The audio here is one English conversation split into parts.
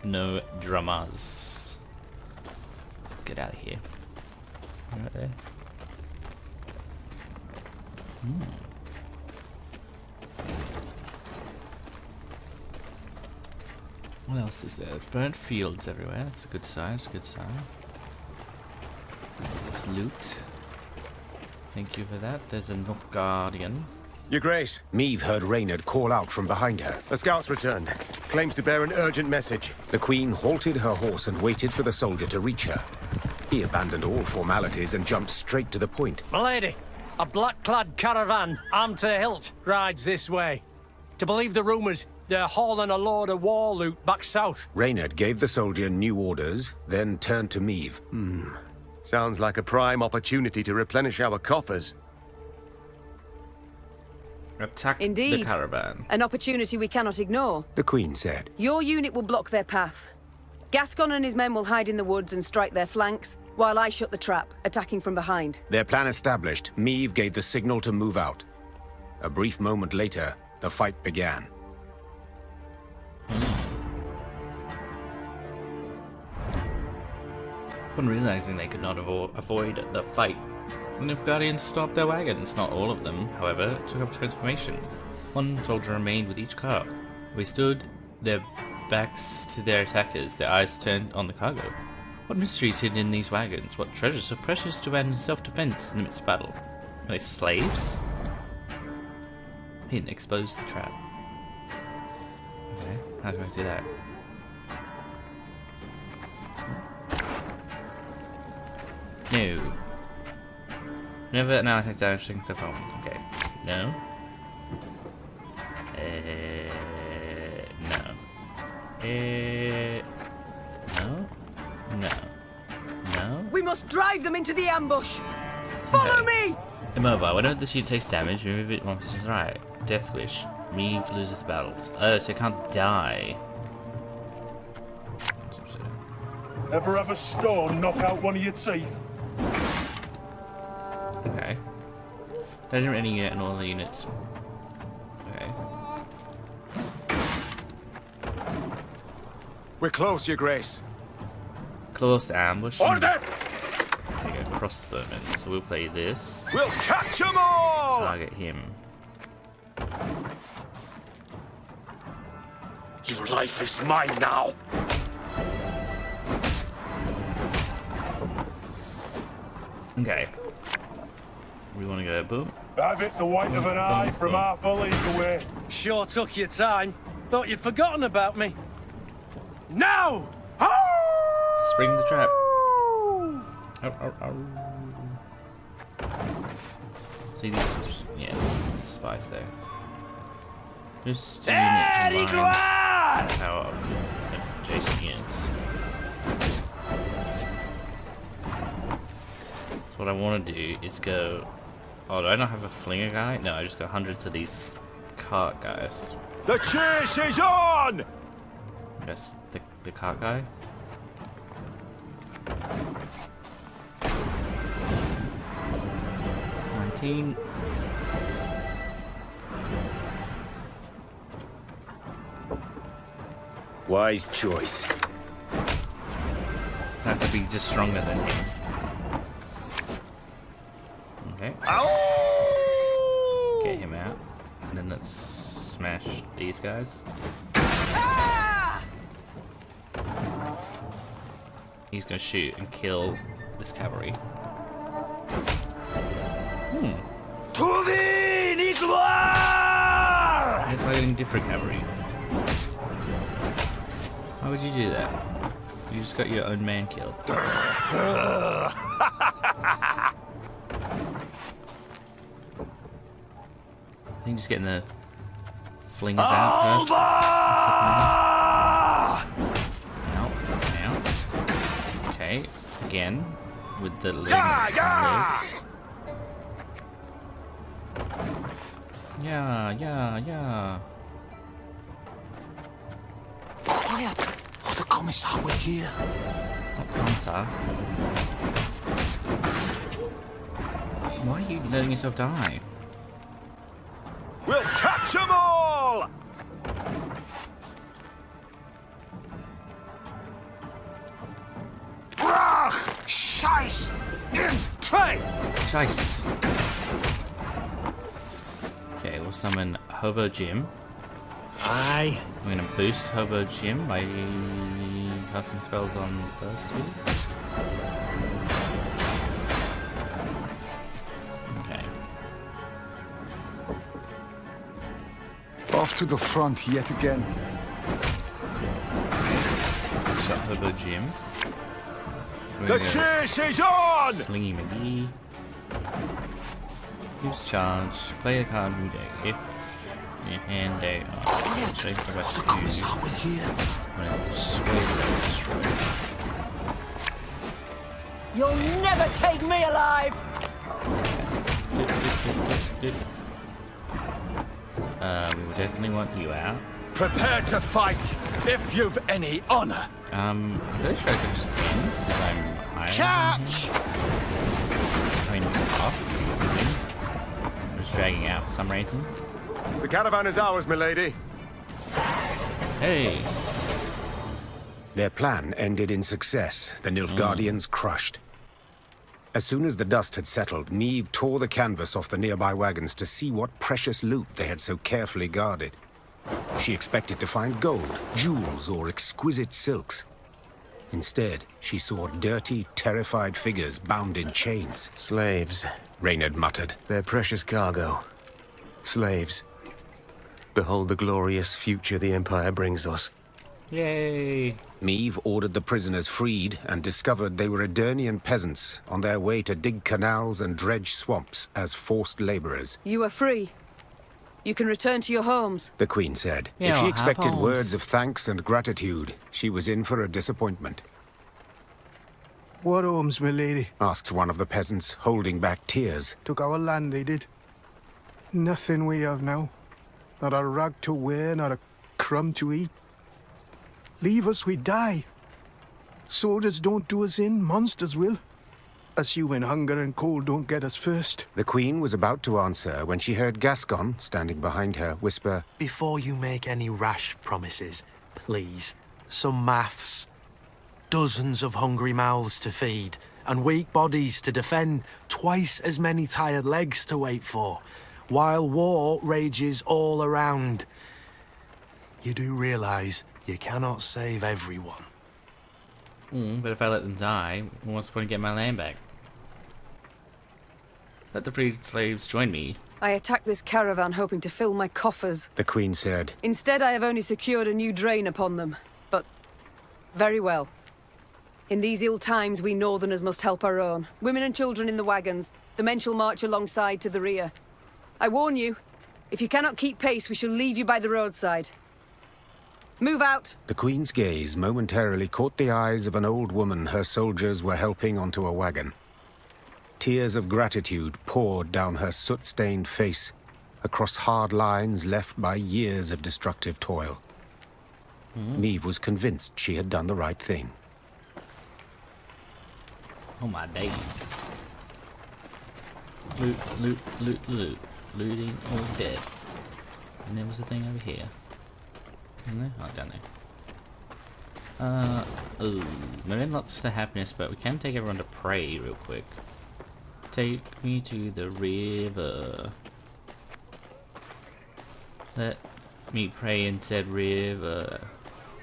no dramas. Let's get out of here. Right there. What else is there? Burnt fields everywhere. That's a good sign. That's a good sign. Let's loot. Thank you for that. There's a Guardian. Your Grace, Meve heard Reynard call out from behind her. The scout's returned. Claims to bear an urgent message. The Queen halted her horse and waited for the soldier to reach her. He abandoned all formalities and jumped straight to the point. Milady, a black-clad caravan, armed to the hilt, rides this way. To believe the rumours, they're hauling a load of war loot back south. Reynard gave the soldier new orders, then turned to Meve. Sounds like a prime opportunity to replenish our coffers. Attack Indeed. the caravan. An opportunity we cannot ignore. The Queen said. Your unit will block their path. Gascon and his men will hide in the woods and strike their flanks, while I shut the trap, attacking from behind. Their plan established, Meve gave the signal to move out. A brief moment later, the fight began. Upon realizing they could not avoid the fight, the Guardians stopped their wagons. Not all of them, however, took up defense formation. One soldier remained with each car. They stood their backs to their attackers, their eyes turned on the cargo. What mysteries hidden in these wagons? What treasures so precious to abandon self-defense in the midst of battle? Are they slaves? He didn't expose the trap. Okay, how do I do that? No. Never now take damage to the phone. Okay. No. No. No. No. No. We must drive them into the ambush! Follow me! Immobile. Whenever the shield takes damage, remove it once it's right. Death Wish. Meve loses the battles. Oh, so it can't die. Ever have a stone knock out one of your teeth? Okay. Doesn't any unit and all the units. Okay. We're close, Your Grace. Close to ambush. Order! There you go, crossbowmen. So we'll play this. We'll catch 'em all! Target him. Your life is mine now. Okay. We want to go boom. Have it the white of an eye from half a league away. Sure took your time. Thought you'd forgotten about me. Now! Spring the trap. Ow, ow, ow. See these? Yeah, there's spies there. Just two units combined. Power of adjacent units. So what I want to do is go. Oh, do I not have a flinger guy? No, I just got hundreds of these cart guys. The chase is on! Yes, the cart guy. Wise choice. I have to be just stronger than him. Okay. Ow! Get him out. And then let's smash these guys. He's gonna shoot and kill this cavalry. To the Nigloire! It's like getting different cavalry. Why would you do that? You just got your own man killed. I think just getting the flingers out first. Out. Okay, again with the leg. Yeah. Quiet, or the commissar will hear. Not Commissar. Why are you letting yourself die? We'll catch 'em all! Scheiß! In Trey! Nice. Okay, we'll summon Hobo Jim. Aye. I'm gonna boost Hobo Jim by casting spells on those two. Okay. Off to the front yet again. Shot Hobo Jim. So we're The gonna chase is on! Slingy McGee. Use charge. Play a card from deck. If your hand day Quiet! Shake the rest The of you. Commissar will hear. When it sway destroy. You'll never take me alive! We definitely want you out. Prepare to fight, if you've any honor. I'm really sure I could just end because I'm higher. Catch! I mean, off. I'm just dragging out for some reason. The caravan is ours, milady. Hey! Their plan ended in success, the Nilfgaardians crushed. As soon as the dust had settled, Meve tore the canvas off the nearby wagons to see what precious loot they had so carefully guarded. She expected to find gold, jewels, or exquisite silks. Instead, she saw dirty, terrified figures bound in chains. Slaves. Reynard muttered. Their precious cargo. Slaves. Behold the glorious future the Empire brings us. Yay! Meve ordered the prisoners freed and discovered they were Edirnian peasants on their way to dig canals and dredge swamps as forced laborers. You are free. You can return to your homes. The Queen said. Yeah, If she have expected homes. words of thanks and gratitude, she was in for a disappointment. What homes, my lady? Asked one of the peasants, holding back tears. Took our land, they did. Nothing we have now. Not a rag to wear, not a crumb to eat. Leave us, we die. Soldiers don't do us in, monsters will. Assuming hunger and cold don't get us first. The Queen was about to answer when she heard Gascon, standing behind her, whisper, Before you make any rash promises, please, some maths. Dozens of hungry mouths to feed, and weak bodies to defend, twice as many tired legs to wait for, while war rages all around. You do realise you cannot save everyone. But if I let them die, what's the point of getting my land back? Let the freed slaves join me. I attacked this caravan hoping to fill my coffers. the Queen said. Instead, I have only secured a new drain upon them. But very well. In these ill times, we Northerners must help our own. Women and children in the wagons. The men shall march alongside to the rear. I warn you, if you cannot keep pace, we shall leave you by the roadside. Move out! The Queen's gaze momentarily caught the eyes of an old woman her soldiers were helping onto a wagon. Tears of gratitude poured down her soot-stained face, across hard lines left by years of destructive toil. Meve was convinced she had done the right thing. Oh my days. Loot, loot, loot, loot. Looting all dead. And there was a thing over here. Isn't there? Oh, down there. Ooh. Maybe lots of happiness, but we can take everyone to pray real quick. Take me to the river. Let me pray in said river.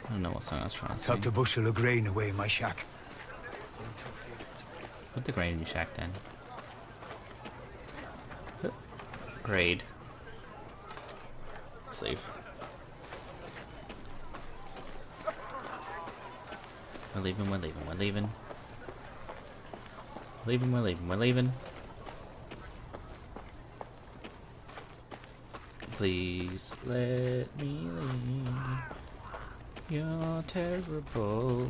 I don't know what song I was trying to sing. Tucked a bushel of grain away in my shack. Put the grain in your shack then. Grade. Sleeve. We're leaving, we're leaving, we're leaving. Leaving, we're leaving, we're leaving. Please let me leave your terrible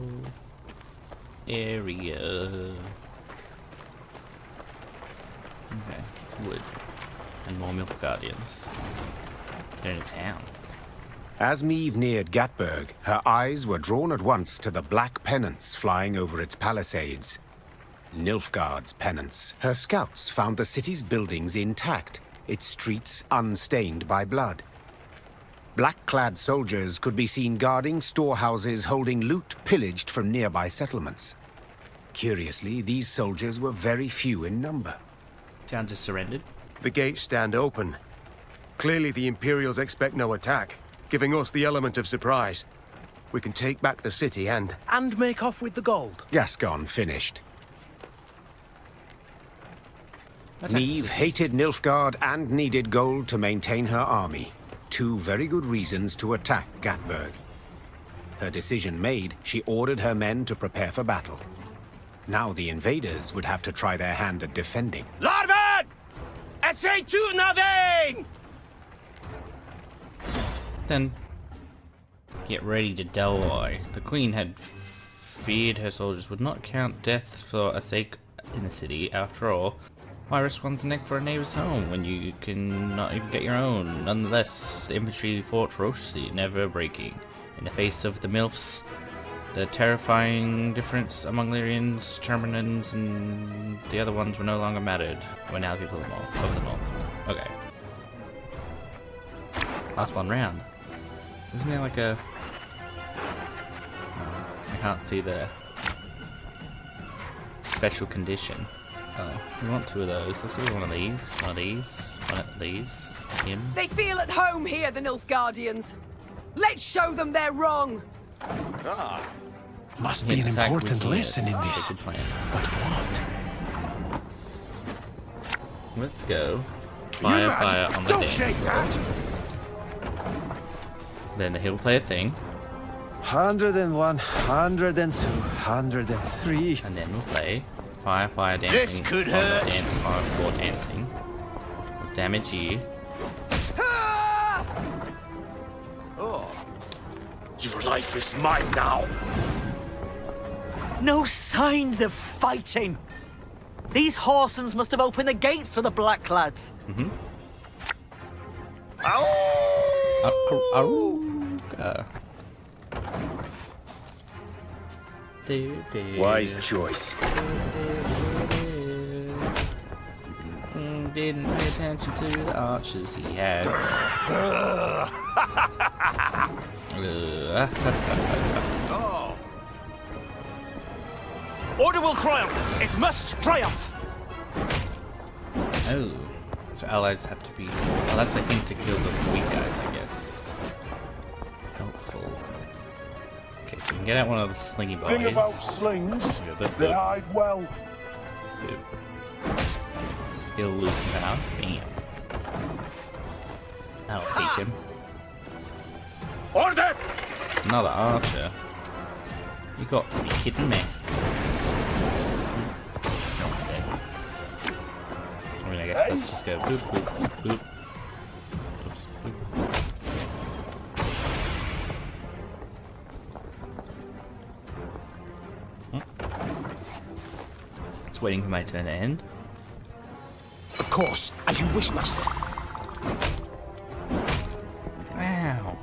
area. Okay, wood. And more milk guardians. They're in a town. As Meve neared Gatberg, her eyes were drawn at once to the black pennants flying over its palisades. Nilfgaard's pennants. Her scouts found the city's buildings intact, its streets unstained by blood. Black-clad soldiers could be seen guarding storehouses holding loot pillaged from nearby settlements. Curiously, these soldiers were very few in number. Town just surrendered. The gates stand open. Clearly the Imperials expect no attack, giving us the element of surprise. We can take back the city and... And make off with the gold. Gascon finished. Attack the Meve city. hated Nilfgaard and needed gold to maintain her army. Two very good reasons to attack Gatberg. Her decision made, she ordered her men to prepare for battle. Now the invaders would have to try their hand at defending. Larven! Essay to nothing! Then, get ready to die. The Queen had feared her soldiers would not count death for a sake in the city. After all, why risk one's neck for a neighbor's home when you can not even get your own? Nonetheless, the infantry fought ferociously, never breaking. In the face of the MILFs, the terrifying difference among Lyrians, Germanans, and the other ones were no longer mattered. We're now people of the north. Okay. Last one round. Isn't there like a... I can't see the special condition. Oh, we want two of those. Let's go with one of these, one of these, one of these. Him. They feel at home here, the Nilfgaardians. Let's show them they're wrong. Must Hit be an attack important with lesson in units. this. Good plan. But what? Let's go. Fire, fire on the Don't dance shake floor. that! Then he'll play a thing, 101, 102, 103. and then we'll play fire, fire, dancing. This could on the hurt. Dance fire floor dancing. Damage you. Your life is mine now. No signs of fighting. These Horsens must have opened the gates for the Blacklads. Wise choice. Didn't pay attention to the archers he had. Order will triumph. It must triumph. Oh, so allies have to be... Well, that's the hint to kill the weak guys, I guess. Helpful. Okay, so we can get out one of the slingy boys. Thing about slings, they hide well. He'll loosen power. Bam. That'll teach him. Order! Another archer. You got to be kidding me. That's it. I mean, I guess let's just go boop, boop, boop. Oops, boop. It's waiting for my turn to end. Of course, as you wish, master. Ow.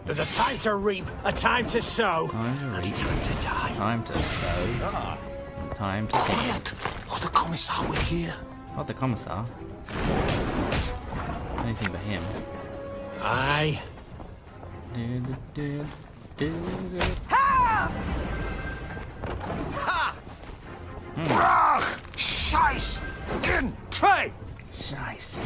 There's a time to reap, a time to sow. Time to read. Time to die. Time to sow. Time to Quiet, or the commissar will hear. Not the commissar. Anything but him. Aye. Scheiß! In! Try! Nice.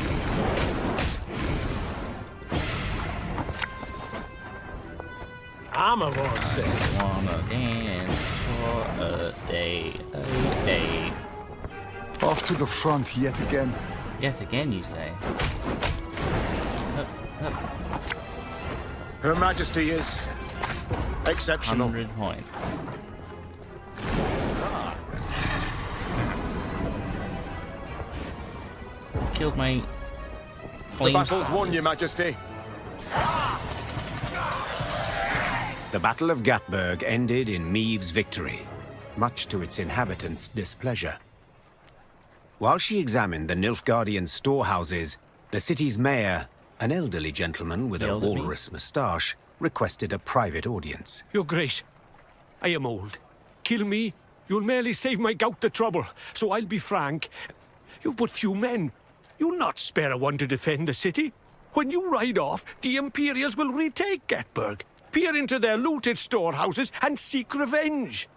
Armor Lord says. Wanna dance for a day, Off to the front yet again. Yes, again you say. Her Majesty is exceptional. 100 points. Killed my The flame battle's won, stars. Your Majesty. The Battle of Gatberg ended in Meve's victory, much to its inhabitants' displeasure. While she examined the Nilfgaardian storehouses, the city's mayor, an elderly gentleman with a Yelled at me. walrus moustache, requested a private audience. Your Grace, I am old. Kill me, you'll merely save my gout the trouble. So I'll be frank. You've but few men. You'll not spare a one to defend the city. When you ride off, the Imperials will retake Gatberg, peer into their looted storehouses, and seek revenge.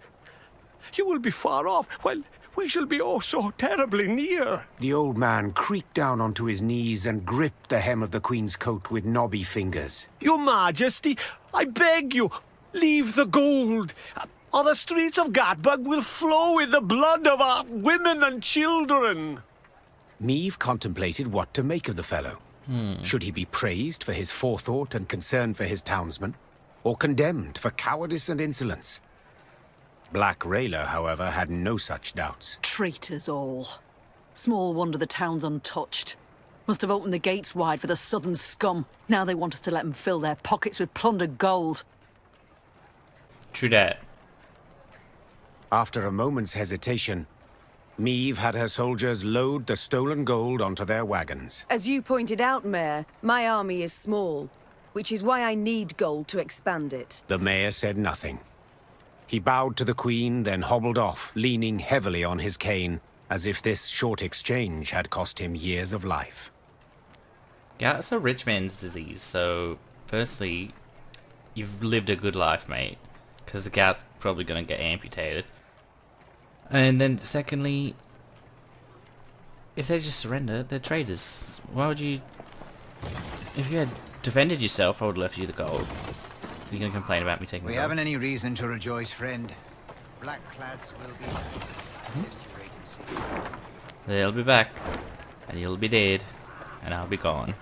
You will be far off, while we shall be oh so terribly near. The old man creaked down onto his knees and gripped the hem of the Queen's coat with knobby fingers. Your Majesty, I beg you, leave the gold, or the streets of Gatberg will flow with the blood of our women and children. Meve contemplated what to make of the fellow. Should he be praised for his forethought and concern for his townsmen, or condemned for cowardice and insolence? Black Rayla, however, had no such doubts. Traitors all. Small wonder the town's untouched. Must have opened the gates wide for the southern scum. Now they want us to let them fill their pockets with plundered gold. True that. After a moment's hesitation, Meve had her soldiers load the stolen gold onto their wagons. As you pointed out, Mayor, my army is small, which is why I need gold to expand it. The mayor said nothing. He bowed to the Queen, then hobbled off, leaning heavily on his cane, as if this short exchange had cost him years of life. Yeah, it's a rich man's disease, so firstly, you've lived a good life, mate, because the cat's probably going to get amputated. And then secondly, if they just surrender, they're traitors. Why would you... If you had defended yourself, I would have left you the gold. You're going to complain about me taking the We gold? haven't any reason to rejoice, friend. Blackclads will be back. Just you wait and see. They'll be back, and you'll be dead, and I'll be gone.